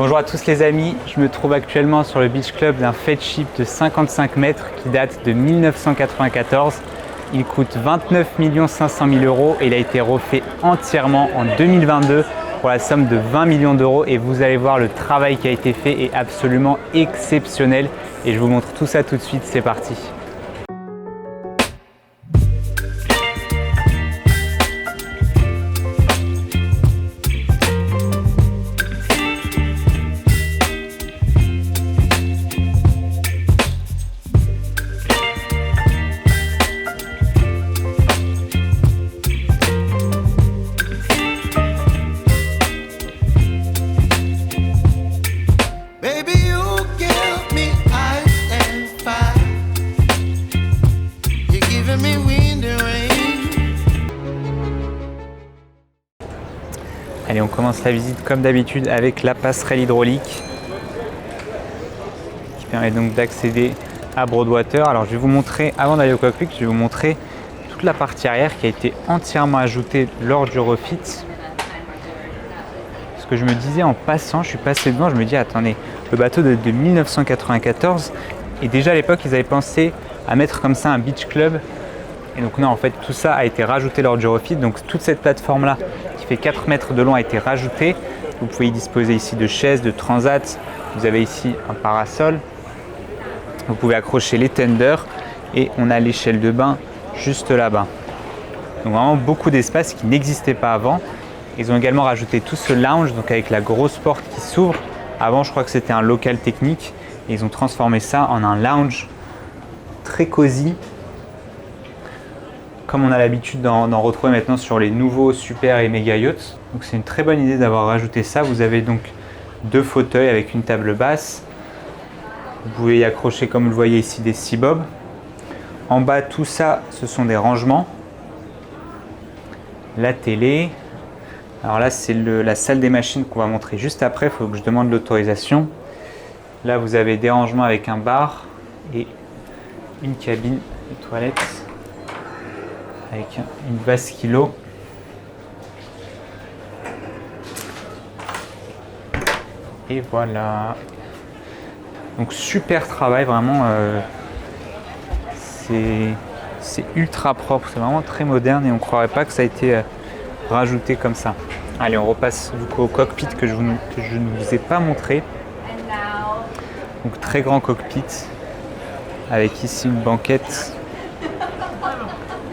Bonjour à tous les amis, je me trouve actuellement sur le Beach Club d'un Fedship de 55 mètres qui date de 1994. Il coûte 29 500 000 € et il a été refait entièrement en 2022 pour la somme de 20 millions d'euros et vous allez voir le travail qui a été fait est absolument exceptionnel et je vous montre tout ça tout de suite, c'est parti. Allez, on commence la visite comme d'habitude avec la passerelle hydraulique qui permet donc d'accéder à Broadwater. Alors je vais vous montrer, avant d'aller au cockpit, je vais vous montrer toute la partie arrière qui a été entièrement ajoutée lors du refit. Ce que je me disais en passant, je suis passé devant, je me dis attendez, le bateau date de 1994 et déjà à l'époque ils avaient pensé à mettre comme ça un beach club. Et donc non, en fait tout ça a été rajouté lors du refit, donc toute cette plateforme là qui fait 4 mètres de long a été rajoutée. Vous pouvez y disposer ici de chaises, de transats, vous avez ici un parasol, vous pouvez accrocher les tenders et on a l'échelle de bain juste là-bas. Donc vraiment beaucoup d'espace qui n'existait pas avant. Ils ont également rajouté tout ce lounge, donc avec la grosse porte qui s'ouvre. Avant je crois que c'était un local technique et ils ont transformé ça en un lounge très cosy. Comme on a l'habitude d'en retrouver maintenant sur les nouveaux super et méga yachts. Donc c'est une très bonne idée d'avoir rajouté ça. Vous avez donc 2 fauteuils avec une table basse. Vous pouvez y accrocher, comme vous le voyez ici, des sea-bobs. En bas, tout ça, ce sont des rangements. La télé. Alors là, c'est la salle des machines qu'on va montrer juste après. Il faut que je demande l'autorisation. Là, vous avez des rangements avec un bar et une cabine de toilette avec une vase kilo. Et voilà. Donc super travail, vraiment. C'est ultra propre, c'est vraiment très moderne et on ne croirait pas que ça a été rajouté comme ça. Allez, on repasse du coup au cockpit que je ne vous ai pas montré. Donc très grand cockpit avec ici une banquette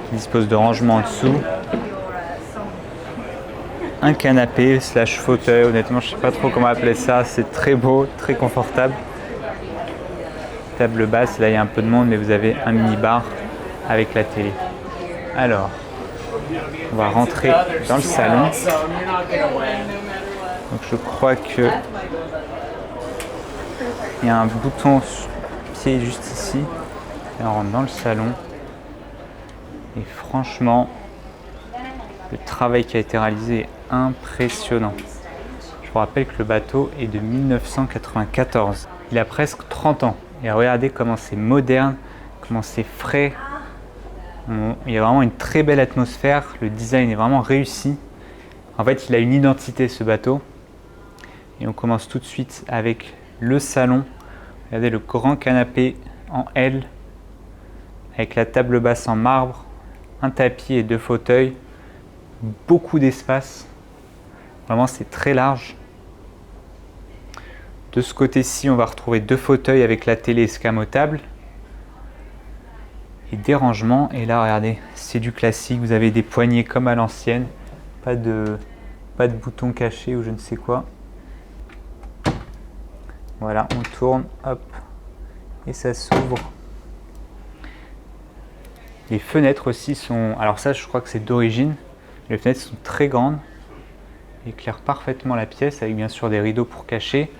qui dispose de rangement en dessous, un canapé slash fauteuil, honnêtement je sais pas trop comment appeler ça, c'est très beau, très confortable, table basse, là il y a un peu de monde mais vous avez un mini bar avec la télé. Alors on va rentrer dans le salon, donc je crois que il y a un bouton pied juste ici et on rentre dans le salon. Et franchement, le travail qui a été réalisé est impressionnant. Je vous rappelle que le bateau est de 1994. Il a presque 30 ans. Et regardez comment c'est moderne, comment c'est frais. Il y a vraiment une très belle atmosphère. Le design est vraiment réussi. En fait, il a une identité ce bateau. Et on commence tout de suite avec le salon. Regardez le grand canapé en L avec la table basse en marbre. Un tapis et 2 fauteuils, beaucoup d'espace, vraiment c'est très large. De ce côté-ci, on va retrouver 2 fauteuils avec la télé escamotable et des rangements. Et là, regardez, c'est du classique, vous avez des poignées comme à l'ancienne, pas de bouton caché ou je ne sais quoi. Voilà, on tourne, hop, et ça s'ouvre. Les fenêtres aussi sont, alors ça je crois que c'est d'origine, les fenêtres sont très grandes, éclairent parfaitement la pièce avec bien sûr des rideaux pour cacher.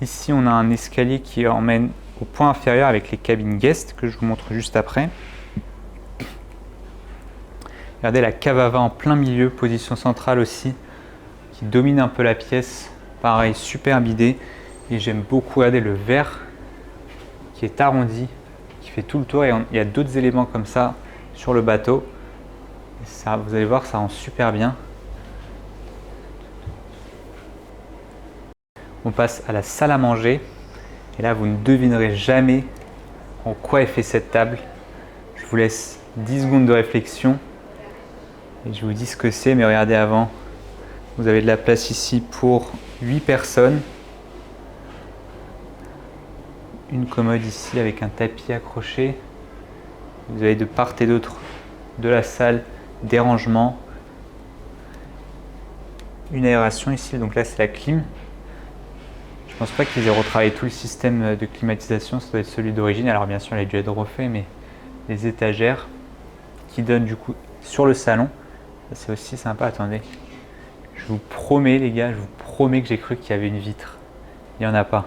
Ici on a un escalier qui emmène au point inférieur avec les cabines guest que je vous montre juste après. Regardez la cave à vin en plein milieu, position centrale aussi, qui domine un peu la pièce, pareil superbe idée. Et j'aime beaucoup regarder le verre qui est arrondi, qui fait tout le tour et il y a d'autres éléments comme ça sur le bateau. Et ça, vous allez voir, ça rend super bien. On passe à la salle à manger. Et là, vous ne devinerez jamais en quoi est fait cette table. Je vous laisse 10 secondes de réflexion. Et je vous dis ce que c'est, mais regardez avant. Vous avez de la place ici pour 8 personnes. Une commode ici avec un tapis accroché. Vous avez de part et d'autre de la salle des rangements. Une aération ici, donc là c'est la clim. Je pense pas qu'ils aient retravaillé tout le système de climatisation, ça doit être celui d'origine. Alors bien sûr il a dû être refait, mais les étagères qui donnent du coup sur le salon, c'est aussi sympa. Attendez, je vous promets les gars, je vous promets que j'ai cru qu'il y avait une vitre. Il n'y en a pas.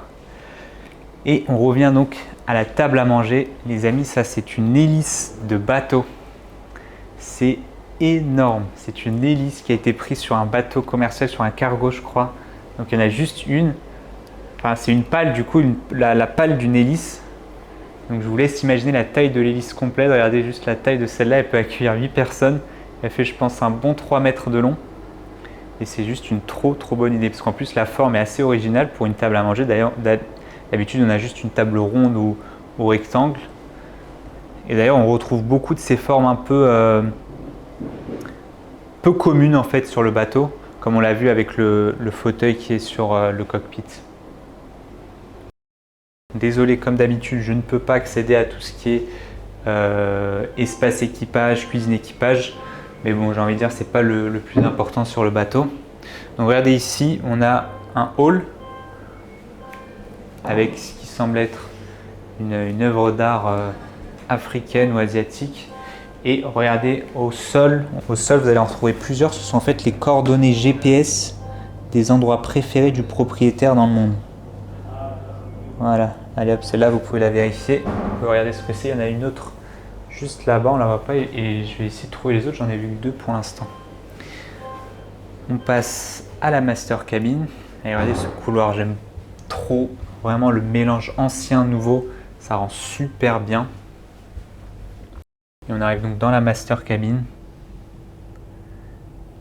Et on revient donc à la table à manger. Les amis, ça c'est une hélice de bateau. C'est énorme. C'est une hélice qui a été prise sur un bateau commercial, sur un cargo je crois. Donc il y en a juste une. Enfin c'est une pale du coup, la pale d'une hélice. Donc je vous laisse imaginer la taille de l'hélice complète. Regardez juste la taille de celle-là. Elle peut accueillir 8 personnes. Elle fait je pense un bon 3 mètres de long. Et c'est juste une trop bonne idée. Parce qu'en plus la forme est assez originale pour une table à manger. D'ailleurs, d'habitude on a juste une table ronde ou au rectangle. Et d'ailleurs on retrouve beaucoup de ces formes un peu communes en fait sur le bateau. Comme on l'a vu avec le fauteuil qui est sur le cockpit. Désolé, comme d'habitude, je ne peux pas accéder à tout ce qui est espace équipage, cuisine équipage. Mais bon, j'ai envie de dire, c'est pas le plus important sur le bateau. Donc regardez ici, on a un hall avec ce qui semble être une œuvre d'art africaine ou asiatique. Et regardez au sol, vous allez en retrouver plusieurs. Ce sont en fait les coordonnées GPS des endroits préférés du propriétaire dans le monde. Voilà, allez hop, celle-là vous pouvez la vérifier. Vous pouvez regarder ce que c'est. Il y en a une autre juste là-bas, on la voit pas. Et je vais essayer de trouver les autres, j'en ai vu que 2 pour l'instant. On passe à la master cabine. Et regardez ce couloir, j'aime trop. Vraiment le mélange ancien-nouveau, ça rend super bien. Et on arrive donc dans la master cabine,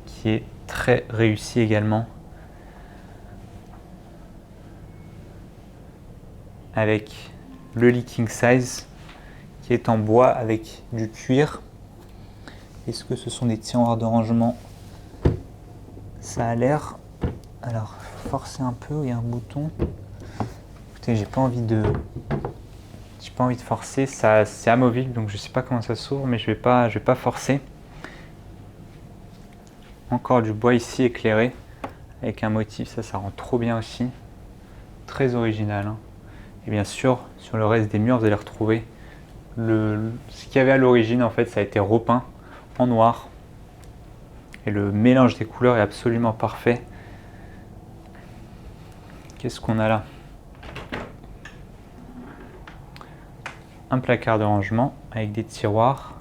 qui est très réussie également. Avec le lit king size, qui est en bois avec du cuir. Est-ce que ce sont des tiroirs de rangement? Ça a l'air. Alors, forcer un peu, il y a un bouton. Écoutez, j'ai pas envie de forcer. Ça, c'est amovible, donc je sais pas comment ça s'ouvre, mais je vais pas forcer. Encore du bois ici éclairé avec un motif, ça rend trop bien aussi. Très original. Hein. Et bien sûr, sur le reste des murs, vous allez retrouver ce qu'il y avait à l'origine. En fait, ça a été repeint en noir. Et le mélange des couleurs est absolument parfait. Qu'est-ce qu'on a là? Un placard de rangement avec des tiroirs.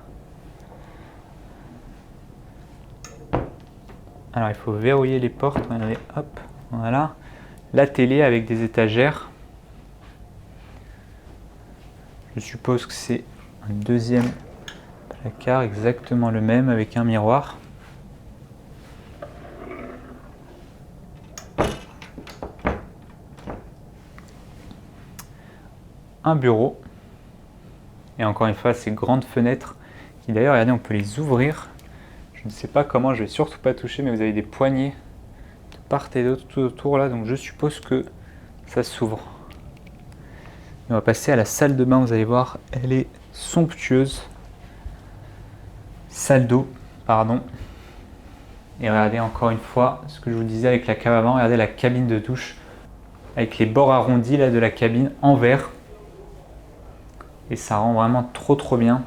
Alors, il faut verrouiller les portes. Regardez, hop, voilà. La télé avec des étagères. Je suppose que c'est un deuxième placard, exactement le même, avec un miroir. Un bureau. Et encore une fois, ces grandes fenêtres qui d'ailleurs, regardez, on peut les ouvrir. Je ne sais pas comment, je vais surtout pas toucher, mais vous avez des poignées de part et d'autre tout autour là, donc je suppose que ça s'ouvre. On va passer à la salle de bain, vous allez voir, elle est somptueuse. Salle d'eau, pardon. Et regardez encore une fois ce que je vous disais avec la cave à vent, regardez la cabine de douche avec les bords arrondis là de la cabine en verre. Et ça rend vraiment trop bien.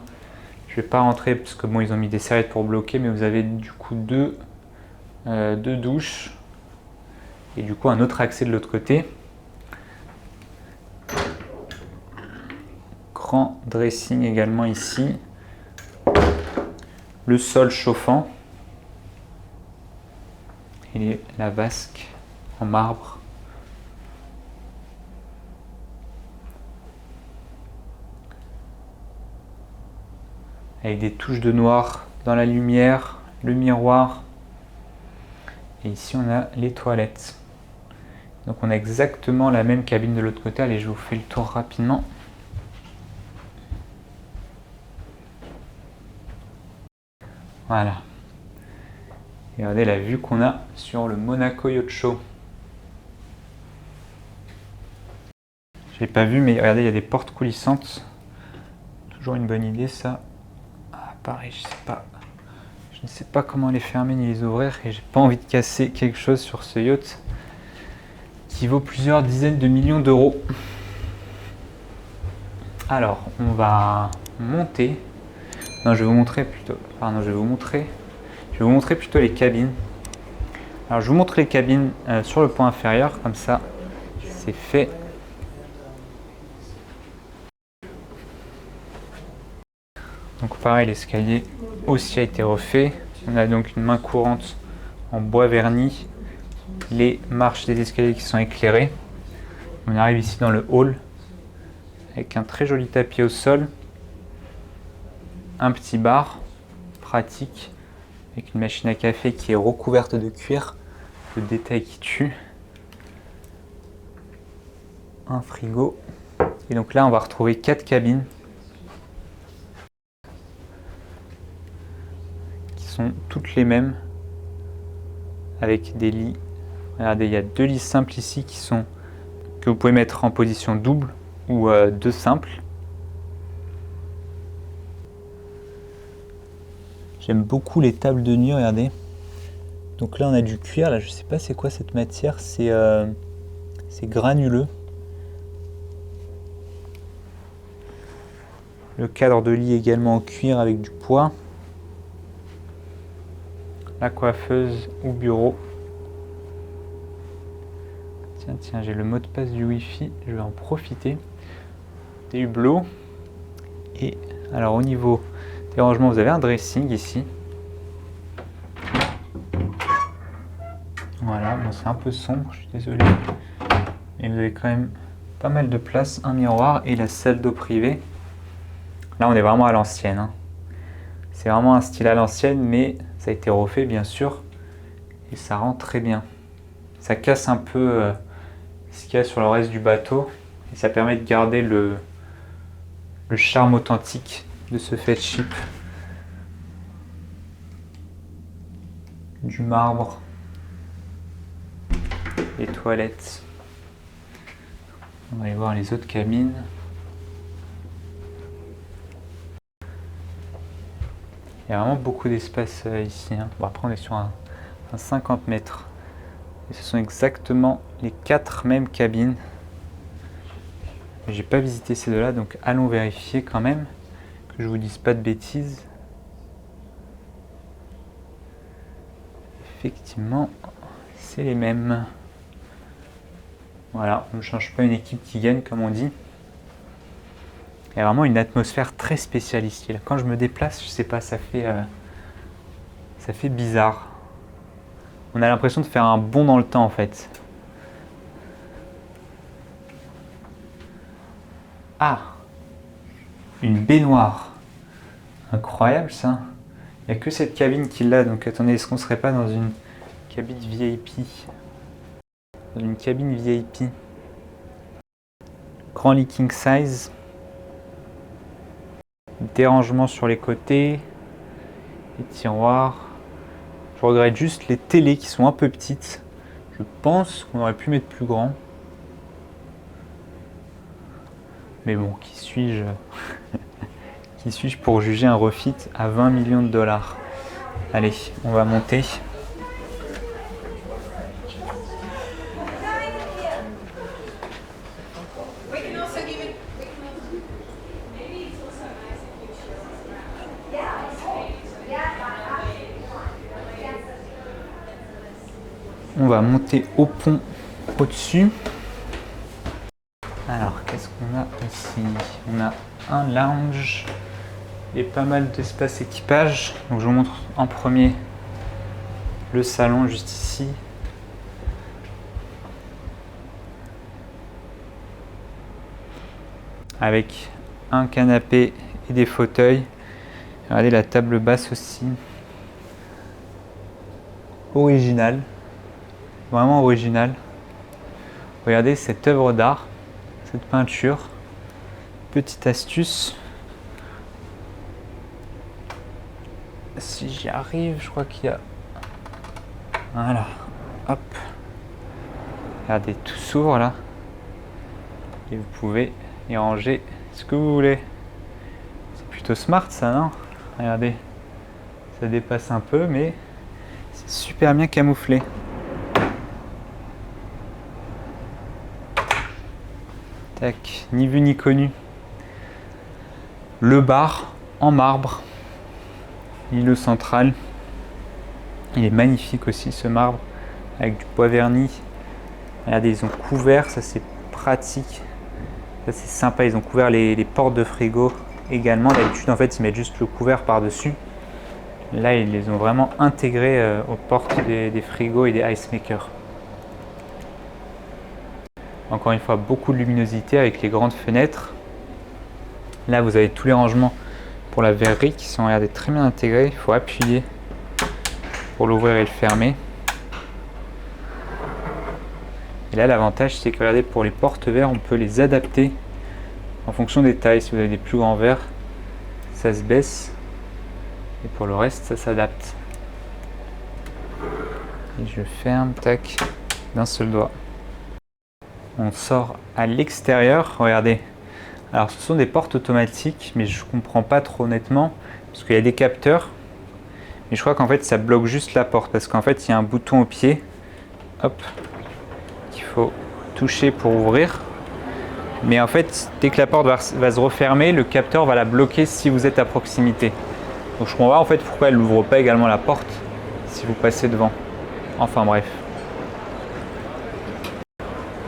Je vais pas rentrer parce que bon, ils ont mis des serviettes pour bloquer, mais vous avez du coup deux douches et du coup un autre accès de l'autre côté. Grand dressing également ici. Le sol chauffant et la vasque en marbre. Avec des touches de noir dans la lumière, le miroir. Et ici on a les toilettes. Donc on a exactement la même cabine de l'autre côté. Allez, je vous fais le tour rapidement. Voilà. Et regardez la vue qu'on a sur le Monaco Yacht Show. Je l'ai pas vu, mais regardez, il y a des portes coulissantes. Toujours une bonne idée, ça. Ah, pareil, je ne sais pas comment les fermer ni les ouvrir, et j'ai pas envie de casser quelque chose sur ce yacht qui vaut plusieurs dizaines de millions d'euros. Alors, on va monter. Non, je vais vous montrer plutôt. Pardon, je vais vous montrer plutôt les cabines. Alors, je vous montre les cabines sur le point inférieur, comme ça, c'est fait. Donc pareil, l'escalier aussi a été refait. On a donc une main courante en bois verni. Les marches des escaliers qui sont éclairées. On arrive ici dans le hall avec un très joli tapis au sol. Un petit bar pratique avec une machine à café qui est recouverte de cuir. Le détail qui tue. Un frigo. Et donc là, on va retrouver 4 cabines. Sont toutes les mêmes avec des lits. Regardez, il y a 2 lits simples ici que vous pouvez mettre en position double ou 2 simples. J'aime beaucoup les tables de nuit, regardez. Donc là on a du cuir, là je sais pas c'est quoi cette matière, c'est granuleux. Le cadre de lit également en cuir avec du poids. La coiffeuse ou bureau. Tiens, j'ai le mot de passe du Wi-Fi, je vais en profiter. Des hublots. Et alors au niveau des rangements, vous avez un dressing ici. Voilà, bon, c'est un peu sombre, je suis désolé. Mais vous avez quand même pas mal de place, un miroir et la salle d'eau privée. Là, on est vraiment à l'ancienne, hein. C'est vraiment un style à l'ancienne, mais ça a été refait bien sûr. Et ça rend très bien. Ça casse un peu ce qu'il y a sur le reste du bateau. Et ça permet de garder le charme authentique de ce Fedship. Du marbre. Les toilettes. On va aller voir les autres cabines. Il y a vraiment beaucoup d'espace ici, hein. Bon, après on est sur un 50 mètres. Et ce sont exactement les 4 mêmes cabines. J'ai pas visité ces deux-là, donc allons vérifier quand même que je vous dise pas de bêtises. Effectivement, c'est les mêmes. Voilà, on ne change pas une équipe qui gagne comme on dit. Il y a vraiment une atmosphère très spéciale ici. Là, quand je me déplace, je sais pas, ça fait bizarre. On a l'impression de faire un bond dans le temps en fait. Ah, une baignoire. Incroyable ça. Il n'y a que cette cabine qui l'a, donc attendez, est-ce qu'on serait pas dans une cabine VIP? Dans une cabine VIP. Grand lit king size. Des rangements sur les côtés. Les tiroirs. Je regrette juste les télés qui sont un peu petites. Je pense qu'on aurait pu mettre plus grand. Mais bon, qui suis-je Qui suis-je pour juger un refit à 20 millions de dollars? Allez, on va monter. On va monter au pont au-dessus. Alors, qu'est-ce qu'on a ici? On a un lounge et pas mal d'espace équipage. Donc, je vous montre en premier le salon juste ici. Avec un canapé et des fauteuils. Regardez la table basse aussi. Originale. Vraiment originale. Regardez cette œuvre d'art, cette peinture. Petite astuce. Si j'y arrive, je crois qu'il y a... Voilà. Hop. Regardez, tout s'ouvre là. Et vous pouvez y ranger ce que vous voulez. C'est plutôt smart ça, non? Regardez. Ça dépasse un peu, mais c'est super bien camouflé. Tac, ni vu ni connu. Le bar en marbre. L'îlot central. Il est magnifique aussi ce marbre. Avec du bois verni. Regardez, ils ont couvert, ça c'est pratique. Ça c'est sympa, ils ont couvert les portes de frigo également. D'habitude en fait ils mettent juste le couvert par-dessus. Là ils les ont vraiment intégrés aux portes des frigos et des ice makers. Encore une fois, beaucoup de luminosité avec les grandes fenêtres. Là vous avez tous les rangements pour la verrerie qui sont, regardez, très bien intégrés. Il faut appuyer pour l'ouvrir et le fermer. Et là l'avantage c'est que regardez, pour les porte-verres on peut les adapter en fonction des tailles. Si vous avez des plus grands verres, ça se baisse et pour le reste ça s'adapte. Et je ferme, tac, d'un seul doigt. On sort à l'extérieur, regardez. Alors ce sont des portes automatiques mais je comprends pas trop honnêtement parce qu'il y a des capteurs. Mais je crois qu'en fait ça bloque juste la porte parce qu'en fait il y a un bouton au pied. Hop. Il faut toucher pour ouvrir, mais en fait dès que la porte va se refermer, le capteur va la bloquer si vous êtes à proximité. Donc je comprends pas en fait pourquoi elle n'ouvre pas également la porte si vous passez devant. Enfin bref.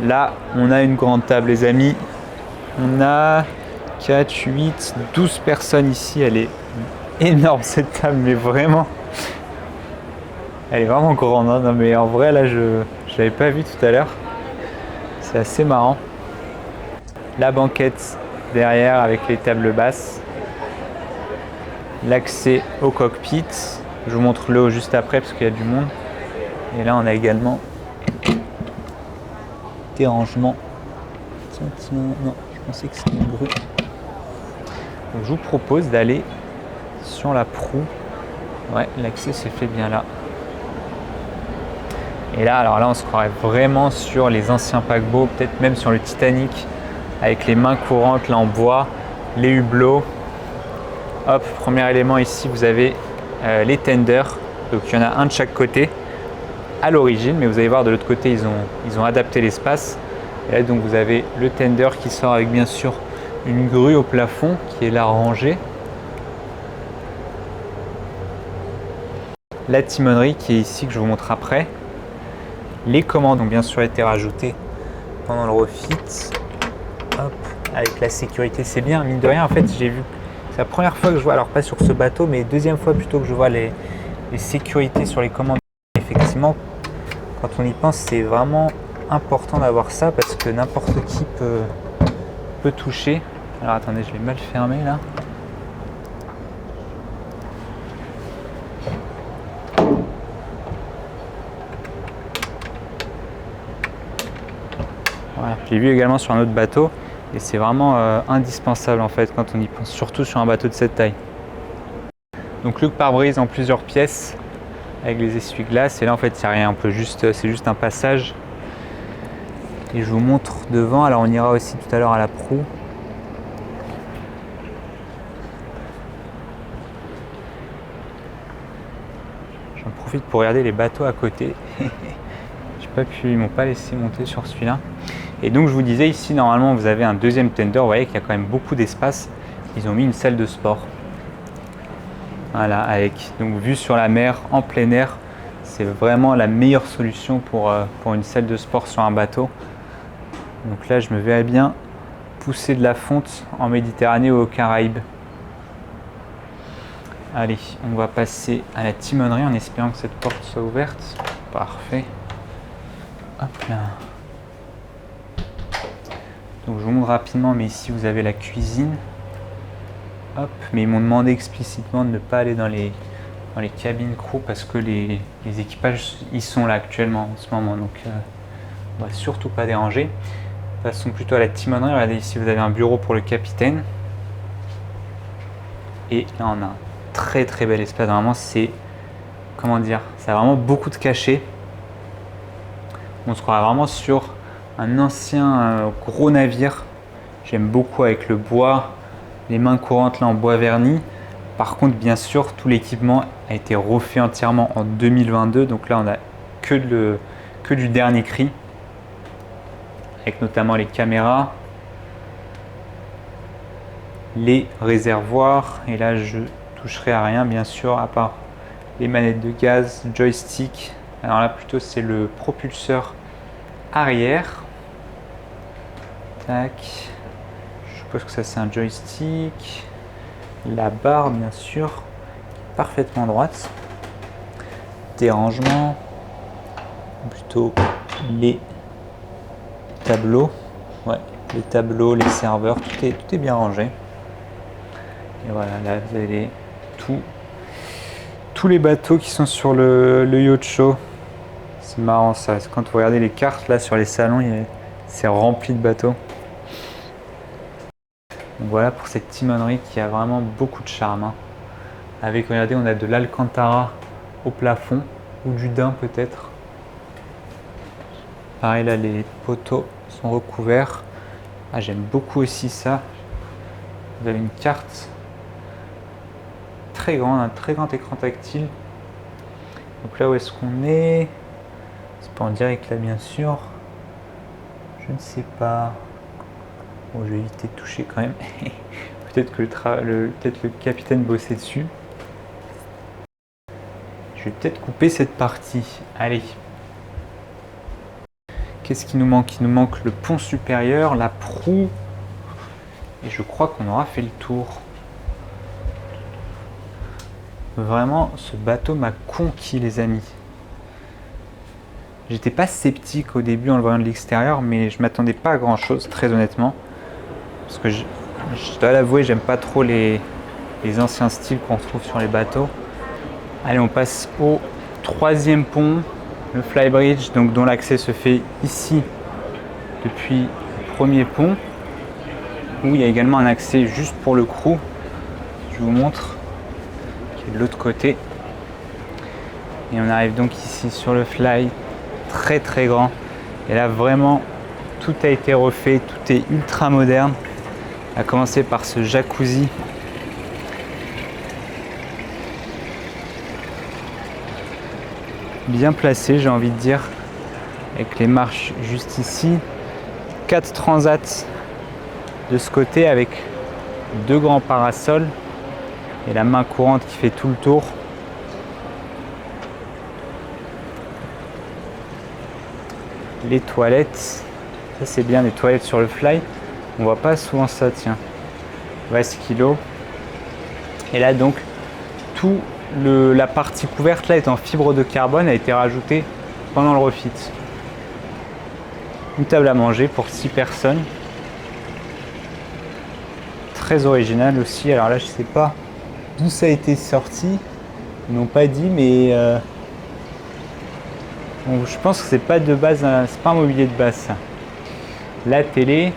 Là on a une grande table les amis. On a 4, 8, 12 personnes ici. Elle est énorme cette table, mais vraiment elle est vraiment grande hein. Non mais en vrai là je l'avais pas vu tout à l'heure. C'est assez marrant. La banquette derrière avec les tables basses. L'accès au cockpit. Je vous montre le haut juste après parce qu'il y a du monde. Et là on a également des rangements. Non, je pensais que c'était une grue. Donc je vous propose d'aller sur la proue. Ouais, l'accès s'est fait bien là. Et là, alors là, on se croirait vraiment sur les anciens paquebots, peut-être même sur le Titanic, avec les mains courantes là en bois, les hublots. Hop, premier élément ici, vous avez les tenders. Donc il y en a un de chaque côté à l'origine, mais vous allez voir de l'autre côté, ils ont adapté l'espace. Et là, donc vous avez le tender qui sort avec bien sûr une grue au plafond qui est là rangée. La timonerie qui est ici que je vous montre après. Les commandes ont bien sûr été rajoutées pendant le refit. Hop, avec la sécurité, c'est bien. Mine de rien, en fait, j'ai vu. C'est la première fois que je vois, alors pas sur ce bateau, mais deuxième fois plutôt que je vois les sécurités sur les commandes. Effectivement, quand on y pense, c'est vraiment important d'avoir ça parce que n'importe qui peut toucher. Alors attendez, je l'ai mal fermé là. Voilà. J'ai vu également sur un autre bateau et c'est vraiment indispensable en fait quand on y pense, surtout sur un bateau de cette taille. Donc le pare-brise en plusieurs pièces avec les essuie-glaces et là en fait il n'y a rien, c'est juste un passage. Et je vous montre devant, alors on ira aussi tout à l'heure à la proue. J'en profite pour regarder les bateaux à côté. Ils m'ont pas laissé monter sur celui-là. Et donc je vous disais ici normalement vous avez un deuxième tender, vous voyez qu'il y a quand même beaucoup d'espace. Ils ont mis une salle de sport. Voilà, avec donc vue sur la mer en plein air. C'est vraiment la meilleure solution pour une salle de sport sur un bateau. Donc là je me verrais bien pousser de la fonte en Méditerranée ou aux Caraïbes. Allez, on va passer à la timonerie en espérant que cette porte soit ouverte. Parfait. Hop là. Donc je vous montre rapidement, mais ici vous avez la cuisine. Hop, mais ils m'ont demandé explicitement de ne pas aller dans les cabines crew parce que les équipages ils sont là actuellement en ce moment, donc on va surtout pas déranger. Passons plutôt à la timonerie. Regardez ici, vous avez un bureau pour le capitaine. Et là, on a un très très bel espace. Vraiment, c'est, comment dire, ça a vraiment beaucoup de cachets. On se croit vraiment sur un ancien gros navire. J'aime beaucoup avec le bois, les mains courantes là en bois verni. Par contre, bien sûr, tout l'équipement a été refait entièrement en 2022. Donc là, on a que du dernier cri, avec notamment les caméras, les réservoirs. Et là, je toucherai à rien, bien sûr, à part les manettes de gaz, joystick. Alors là, plutôt, c'est le propulseur arrière. Tac. Je suppose que ça, c'est un joystick. La barre, bien sûr, parfaitement droite. Des rangements, plutôt les tableaux. Ouais, les tableaux, les serveurs, tout est bien rangé. Et voilà, là, vous avez tous les bateaux qui sont sur le yacht show. C'est marrant ça, quand vous regardez les cartes là sur les salons, c'est rempli de bateaux. Donc voilà pour cette timonerie qui a vraiment beaucoup de charme, hein. Avec, regardez, on a de l'alcantara au plafond, ou du daim peut-être. Pareil là, les poteaux sont recouverts. Ah, j'aime beaucoup aussi ça. Vous avez une carte très grande, un très grand écran tactile. Donc là où est-ce qu'on est? C'est pas en direct là bien sûr. Je ne sais pas. Bon, je vais éviter de toucher quand même. Peut-être que peut-être le capitaine bossait dessus. Je vais peut-être couper cette partie. Allez. Qu'est-ce qui nous manque? Il nous manque le pont supérieur, la proue. Et je crois qu'on aura fait le tour. Vraiment, ce bateau m'a conquis, les amis. J'étais pas sceptique au début en le voyant de l'extérieur, mais je m'attendais pas à grand chose, très honnêtement. Parce que je dois l'avouer, j'aime pas trop les anciens styles qu'on retrouve sur les bateaux. Allez, on passe au troisième pont, le Flybridge, donc dont l'accès se fait ici depuis le premier pont, où il y a également un accès juste pour le crew. Je vous montre, qui est de l'autre côté. Et on arrive donc ici sur le Fly, très très grand. Et là vraiment, tout a été refait, tout est ultra moderne. À commencer par ce jacuzzi. Bien placé, j'ai envie de dire, avec les marches juste ici. 4 transats de ce côté avec 2 grands parasols et la main courante qui fait tout le tour. Les toilettes, ça c'est bien, les toilettes sur le Fly. On voit pas souvent ça, tiens. Vasquilo. Et là donc, la partie couverte là est en fibre de carbone, a été rajoutée pendant le refit. Une table à manger pour 6 personnes. Très original aussi. Alors là, je sais pas d'où ça a été sorti. Ils n'ont pas dit, mais bon, je pense que c'est pas de base, c'est pas un mobilier de base ça. La télé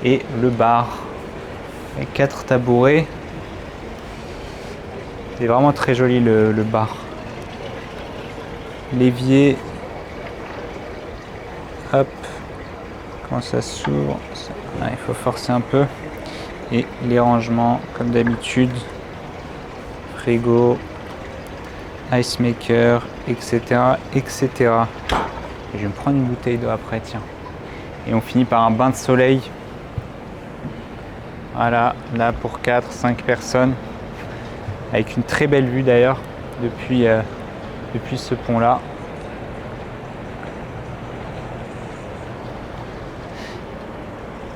et le bar avec 4 tabourets. C'est vraiment très joli le bar. L'évier. Hop. Comment ça s'ouvre? Il faut forcer un peu. Et les rangements comme d'habitude. Frigo, ice maker, etc. etc. Et je vais me prendre une bouteille d'eau après, tiens. Et on finit par un bain de soleil. Voilà, là pour 4-5 personnes. Avec une très belle vue d'ailleurs depuis ce pont là.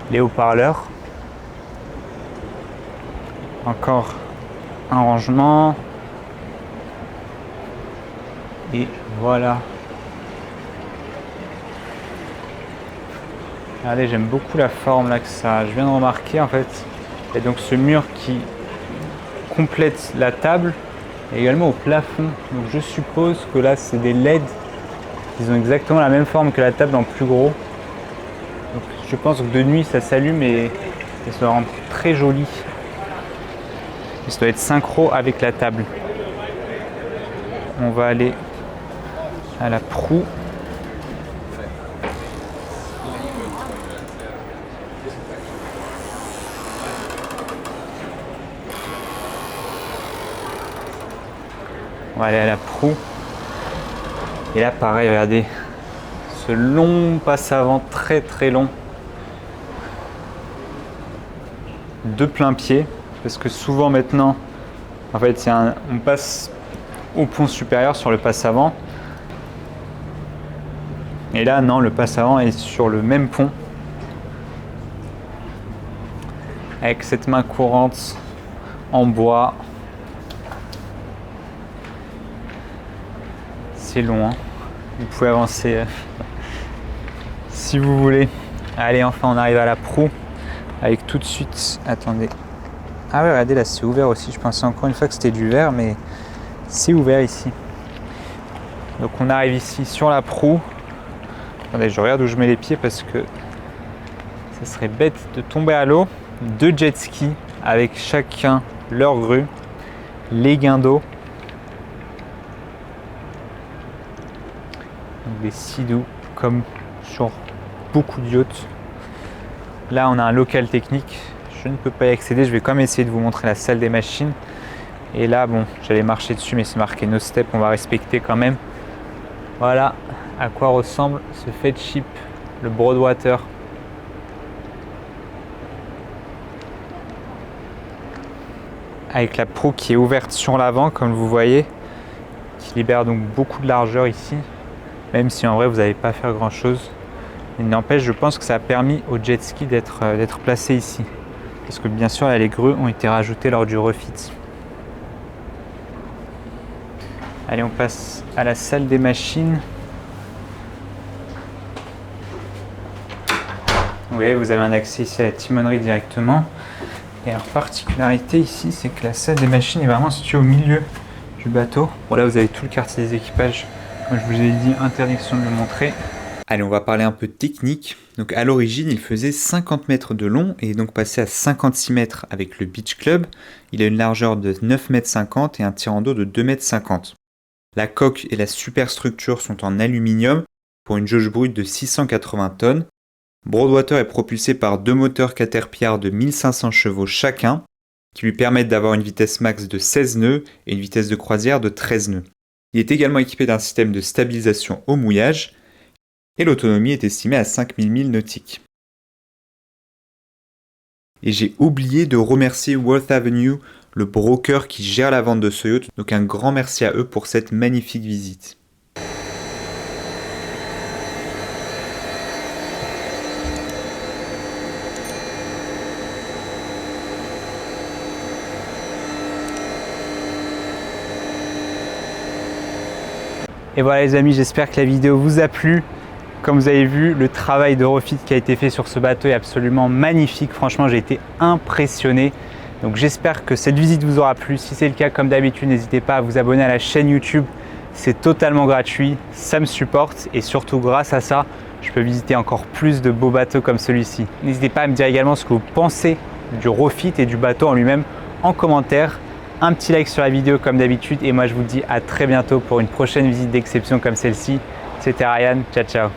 Les haut-parleurs. Encore un rangement. Et voilà. Regardez, j'aime beaucoup la forme là que ça. Je viens de remarquer en fait. Il y a donc ce mur qui complète la table et également au plafond. Donc je suppose que là c'est des LED. Ils ont exactement la même forme que la table en plus gros. Donc je pense que de nuit ça s'allume et ça rend très joli. Et ça doit être synchro avec la table. On va aller à la proue. On va aller à la proue. Et là pareil, regardez. Ce long passe avant très très long. De plein pied. Parce que souvent maintenant, en fait, on passe au pont supérieur sur le passe avant. Et là, non, le passe avant est sur le même pont. Avec cette main courante en bois. C'est long, hein. Vous pouvez avancer si vous voulez. Allez, enfin, on arrive à la proue. Avec tout de suite, attendez. Ah ouais, regardez, là, c'est ouvert aussi. Je pensais encore une fois que c'était du verre, mais c'est ouvert ici. Donc, on arrive ici sur la proue. Attendez, je regarde où je mets les pieds parce que ça serait bête de tomber à l'eau. 2 jet skis avec chacun leur grue, les guindeaux. Donc des sea-doo comme sur beaucoup de yachts. Là, on a un local technique. Je ne peux pas y accéder. Je vais quand même essayer de vous montrer la salle des machines. Et là, bon, j'allais marcher dessus, mais c'est marqué no step. On va respecter quand même. Voilà à quoi ressemble ce Fedship, le Broadwater. Avec la proue qui est ouverte sur l'avant, comme vous voyez, qui libère donc beaucoup de largeur ici, même si en vrai vous n'allez pas faire grand chose. Il n'empêche, je pense que ça a permis au jet ski d'être placé ici, parce que bien sûr là, les grues ont été rajoutées lors du refit. Allez, on passe à la salle des machines. Vous voyez, vous avez un accès ici à la timonerie directement. Et leur particularité ici, c'est que la salle des machines est vraiment située au milieu du bateau. Bon, là, vous avez tout le quartier des équipages. Comme je vous ai dit, interdiction de le montrer. Allez, on va parler un peu de technique. Donc, à l'origine, il faisait 50 mètres de long et est donc passé à 56 mètres avec le Beach Club. Il a une largeur de 9,50 m et un tirant d'eau de 2,50 m. La coque et la superstructure sont en aluminium pour une jauge brute de 680 tonnes. Broadwater est propulsé par 2 moteurs Caterpillar de 1500 chevaux chacun, qui lui permettent d'avoir une vitesse max de 16 nœuds et une vitesse de croisière de 13 nœuds. Il est également équipé d'un système de stabilisation au mouillage, et l'autonomie est estimée à 5000 milles nautiques. Et j'ai oublié de remercier Worth Avenue, le broker qui gère la vente de ce yacht, donc un grand merci à eux pour cette magnifique visite. Et voilà les amis, j'espère que la vidéo vous a plu. Comme vous avez vu, le travail de refit qui a été fait sur ce bateau est absolument magnifique. Franchement, j'ai été impressionné. Donc j'espère que cette visite vous aura plu. Si c'est le cas, comme d'habitude, n'hésitez pas à vous abonner à la chaîne YouTube. C'est totalement gratuit, ça me supporte et surtout grâce à ça, je peux visiter encore plus de beaux bateaux comme celui-ci. N'hésitez pas à me dire également ce que vous pensez du refit et du bateau en lui-même en commentaire. Un petit like sur la vidéo comme d'habitude et moi je vous dis à très bientôt pour une prochaine visite d'exception comme celle-ci. C'était Ryan, ciao ciao.